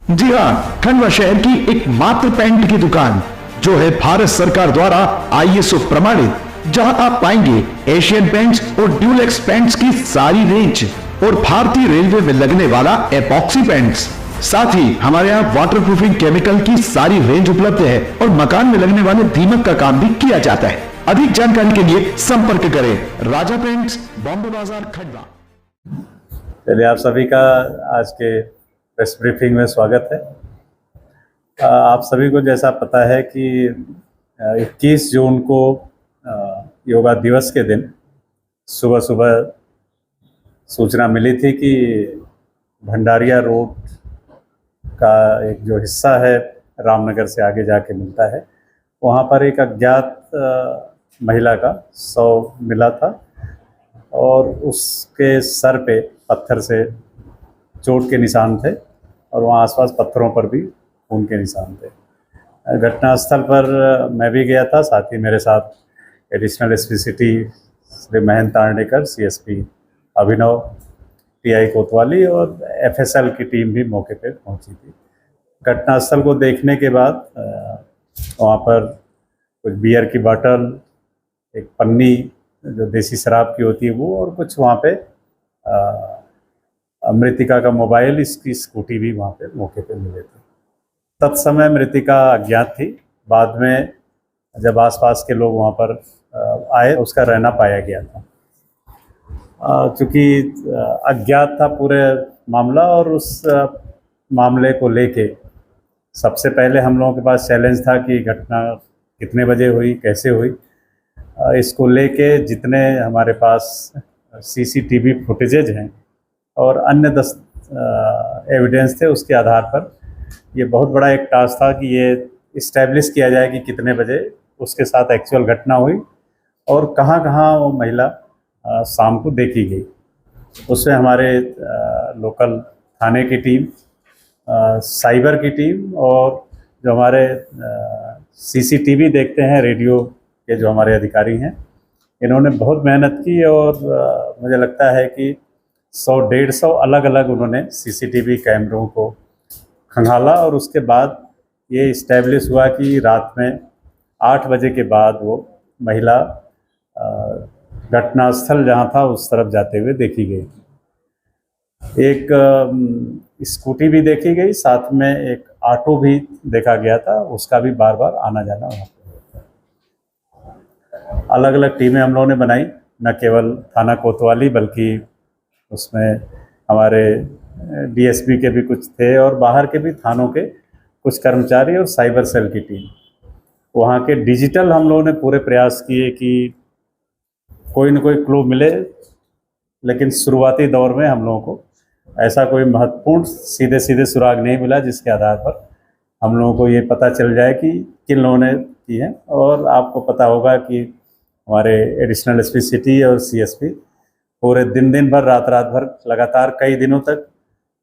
जी हाँ, खंडवा शहर की एकमात्र पेंट की दुकान जो है भारत सरकार द्वारा ISO प्रमाणित, जहां आप पाएंगे एशियन पेंट्स और ड्यूलेक्स पेंट्स की सारी रेंज और भारतीय रेलवे में लगने वाला एपॉक्सी पेंट्स। साथ ही हमारे यहाँ वाटरप्रूफिंग केमिकल की सारी रेंज उपलब्ध है और मकान में लगने वाले दीमक का काम भी किया जाता है। अधिक जानकारी के लिए संपर्क करें राजा पेंट्स, बॉम्बे बाजार, खंडवा। चलिए, आप सभी का आज के प्रेस ब्रीफिंग में स्वागत है। आप सभी को जैसा पता है कि 21 जून को योगा दिवस के दिन सुबह सुबह सूचना मिली थी कि भंडारिया रोड का एक जो हिस्सा है रामनगर से आगे जाके मिलता है, वहाँ पर एक अज्ञात महिला का शव मिला था और उसके सर पे पत्थर से चोट के निशान थे और वहाँ आसपास पत्थरों पर भी खून के निशान थे। घटनास्थल पर मैं भी गया था, साथ ही मेरे साथ additional SP city Shri Mahendra Tandekar, CSP अभिनव, TI कोतवाली और FSL की टीम भी मौके पर पहुंची थी। घटनास्थल को देखने के बाद वहाँ पर कुछ बियर की बोतल, एक पन्नी जो देसी शराब की होती है वो, और कुछ वहाँ पे मृतिका का मोबाइल, इसकी स्कूटी भी वहाँ पे मौके पे मिले थे। तत्समय मृतिका अज्ञात थी। बाद में जब आसपास के लोग वहाँ पर आए, उसका रहना पाया गया था। चूँकि अज्ञात था पूरे मामला, और उस मामले को लेके सबसे पहले हम लोगों के पास चैलेंज था कि घटना कितने बजे हुई, कैसे हुई। इसको लेके जितने हमारे पास CCTV फुटेजेज हैं और अन्य एविडेंस थे, उसके आधार पर ये बहुत बड़ा एक टास्क था कि ये इस्टेब्लिश किया जाए कि कितने बजे उसके साथ एक्चुअल घटना हुई और कहाँ कहाँ वो महिला शाम को देखी गई। उसमें हमारे लोकल थाने की टीम, साइबर की टीम और जो हमारे CCTV देखते हैं, रेडियो के जो हमारे अधिकारी हैं, इन्होंने बहुत मेहनत की और मुझे लगता है कि 100-150 अलग अलग उन्होंने CCTV कैमरों को खंगाला और उसके बाद ये इस्टेब्लिश हुआ कि रात में 8 बजे के बाद वो महिला घटनास्थल जहाँ था उस तरफ जाते हुए देखी गई। एक स्कूटी भी देखी गई, साथ में एक ऑटो भी देखा गया था, उसका भी बार बार आना जाना वहाँ पर। अलग अलग टीमें हम लोगों ने बनाई, न केवल थाना कोतवाली बल्कि उसमें हमारे DSP के भी कुछ थे और बाहर के भी थानों के कुछ कर्मचारी और साइबर सेल की टीम। वहाँ के डिजिटल हम लोगों ने पूरे प्रयास किए कि कोई न कोई क्लू मिले, लेकिन शुरुआती दौर में हम लोगों को ऐसा कोई महत्वपूर्ण सीधे सीधे सुराग नहीं मिला जिसके आधार पर हम लोगों को ये पता चल जाए कि किन लोगों ने की है। और आपको पता होगा कि हमारे एडिशनल SP सिटी और CSP पूरे दिन भर, रात भर लगातार कई दिनों तक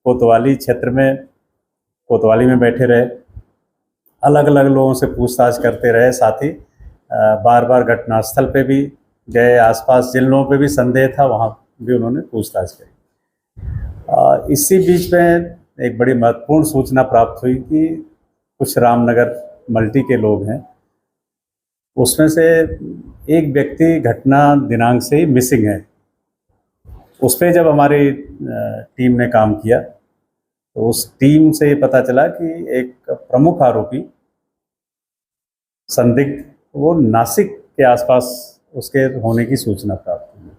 कोतवाली क्षेत्र में, कोतवाली में बैठे रहे, अलग अलग लोगों से पूछताछ करते रहे। साथ ही बार बार घटनास्थल पे भी गए, आसपास जिन लोगों पे भी संदेह था वहाँ भी उन्होंने पूछताछ करी। इसी बीच में एक बड़ी महत्वपूर्ण सूचना प्राप्त हुई कि कुछ रामनगर मल्टी के लोग हैं, उसमें से एक व्यक्ति घटना दिनांक से ही मिसिंग है। उस पर जब हमारी टीम ने काम किया तो उस टीम से ये पता चला कि एक प्रमुख आरोपी संदिग्ध वो नासिक के आसपास उसके होने की सूचना प्राप्त हुई।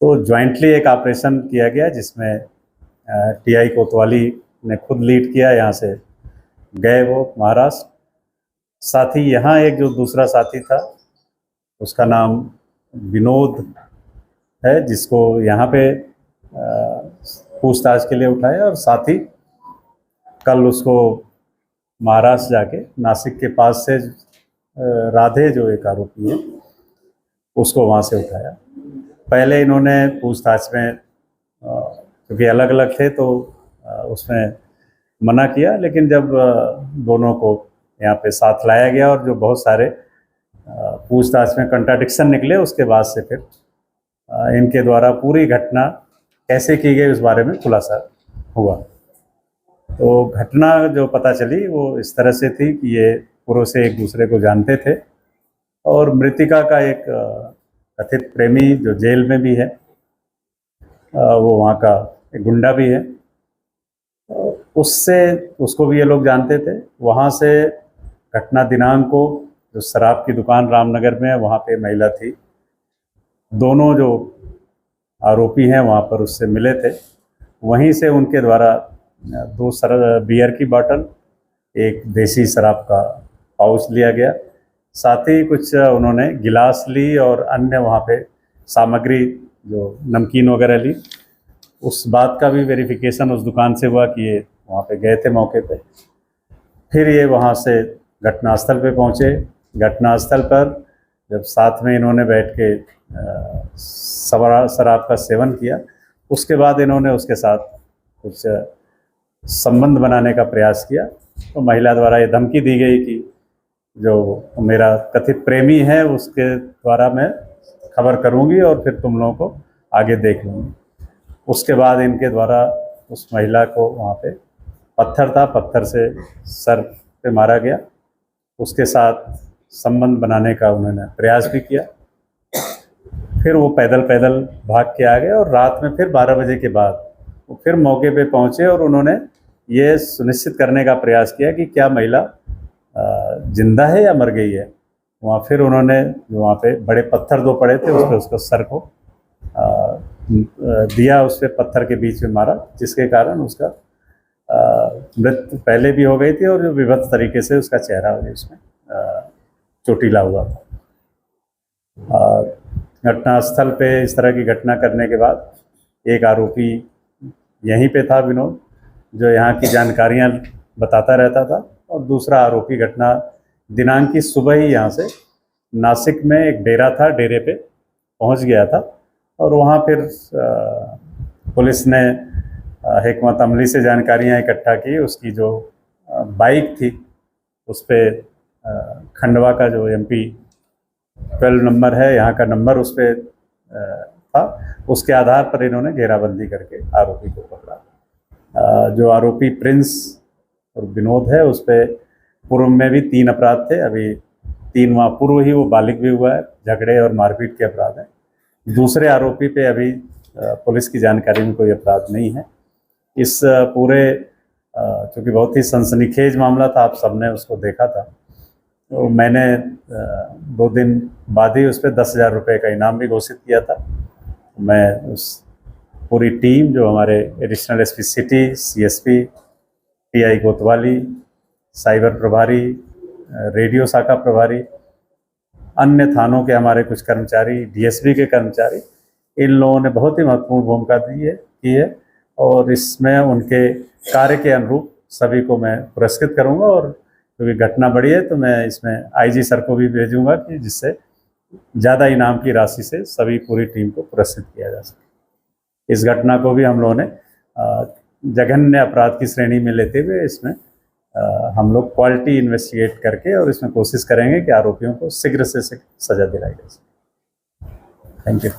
तो ज्वाइंटली एक ऑपरेशन किया गया जिसमें TI कोतवाली ने खुद लीड किया। यहाँ से गए वो महाराष्ट्र। साथ ही यहाँ एक जो दूसरा साथी था उसका नाम विनोद है, जिसको यहाँ पे पूछताछ के लिए उठाया और साथ ही कल उसको महाराष्ट्र जाके नासिक के पास से राधे जो एक आरोपी है उसको वहाँ से उठाया। पहले इन्होंने पूछताछ में क्योंकि अलग अलग थे तो उसमें मना किया, लेकिन जब दोनों को यहाँ पे साथ लाया गया और जो बहुत सारे पूछताछ में कंट्राडिक्शन निकले, उसके बाद से फिर इनके द्वारा पूरी घटना कैसे की गई उस बारे में खुलासा हुआ। तो घटना जो पता चली वो इस तरह से थी कि ये पूर्व से एक दूसरे को जानते थे और मृतिका का एक कथित प्रेमी जो जेल में भी है, वो वहाँ का एक गुंडा भी है, उससे उसको भी ये लोग जानते थे। वहाँ से घटना दिनांक को जो शराब की दुकान रामनगर में है वहाँ पे महिला थी, दोनों जो आरोपी हैं वहाँ पर उससे मिले थे। वहीं से उनके द्वारा 2 बियर की बोतल, एक देसी शराब का पाउच लिया गया, साथ ही कुछ उन्होंने गिलास ली और अन्य वहाँ पे सामग्री जो नमकीन वगैरह ली। उस बात का भी वेरिफिकेशन उस दुकान से हुआ कि ये वहाँ पे गए थे मौके पे। फिर ये वहाँ से घटनास्थल पे पहुँचे। घटनास्थल पर जब साथ में इन्होंने बैठ के शराब का सेवन किया, उसके बाद इन्होंने उसके साथ कुछ संबंध बनाने का प्रयास किया। तो महिला द्वारा ये धमकी दी गई कि जो मेरा कथित प्रेमी है उसके द्वारा मैं खबर करूंगी और फिर तुम लोगों को आगे देख लूँगी। उसके बाद इनके द्वारा उस महिला को वहाँ पे पत्थर था, पत्थर से सर पे मारा गया। उसके साथ संबंध बनाने का उन्होंने प्रयास भी किया। फिर वो पैदल पैदल भाग के आ गए और रात में फिर 12 बजे के बाद वो फिर मौके पे पहुँचे और उन्होंने ये सुनिश्चित करने का प्रयास किया कि क्या महिला जिंदा है या मर गई है। वहाँ फिर उन्होंने वहाँ पे बड़े पत्थर 2 पड़े थे, उस पर उसको सर को दिया, उस पर पत्थर के बीच में मारा, जिसके कारण उसका मृत्यु पहले भी हो गई थी और जो विभत्स तरीके से उसका चेहरा उसमें चोटीला हुआ था। घटनास्थल पे इस तरह की घटना करने के बाद एक आरोपी यहीं पे था, विनोद, जो यहाँ की जानकारियाँ बताता रहता था, और दूसरा आरोपी घटना दिनांक की सुबह ही यहाँ से नासिक में एक डेरा था, डेरे पे पहुँच गया था और वहाँ फिर पुलिस ने हिकमत अमली से जानकारियाँ इकट्ठा की। उसकी जो बाइक थी उस पर खंडवा का जो MP 12 नंबर है, यहाँ का नंबर उस पर था। उसके आधार पर इन्होंने घेराबंदी करके आरोपी को पकड़ा। जो आरोपी प्रिंस और विनोद है उस पर पूर्व में भी 3 अपराध थे, अभी 3 माह पूर्व ही वो बालिग भी हुआ है, झगड़े और मारपीट के अपराध हैं। दूसरे आरोपी पे अभी पुलिस की जानकारी में कोई अपराध नहीं है। इस पूरे चूँकि बहुत ही सनसनीखेज मामला था, आप सबने उसको देखा था, तो मैंने 2 दिन बाद ही उस पर 10,000 रुपये का इनाम भी घोषित किया था। मैं उस पूरी टीम जो हमारे additional SP city, CSP PI कोतवाली, साइबर प्रभारी, रेडियो शाखा प्रभारी, अन्य थानों के हमारे कुछ कर्मचारी, DSP के कर्मचारी, इन लोगों ने बहुत ही महत्वपूर्ण भूमिका की है और इसमें उनके कार्य के अनुरूप सभी को मैं पुरस्कृत करूंगा। और क्योंकि घटना बड़ी है तो मैं इसमें IG सर को भी भेजूंगा कि जिससे ज़्यादा इनाम की राशि से सभी पूरी टीम को पुरस्कृत किया जा सके। इस घटना को भी हम लोगों ने जघन्य अपराध की श्रेणी में लेते हुए इसमें हम लोग क्वालिटी इन्वेस्टिगेट करके और इसमें कोशिश करेंगे कि आरोपियों को शीघ्र से सजा दिलाई जा सके। Thank you.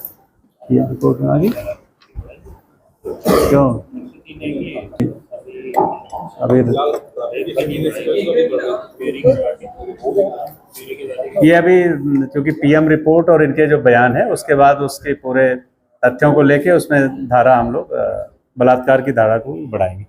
ये रिपोर्ट में आ गई क्यों अभी ये अभी क्योंकि PM रिपोर्ट और इनके जो बयान है उसके बाद उसके पूरे तथ्यों को लेके उसमें धारा हम लोग बलात्कार की धारा को बढ़ाएंगे।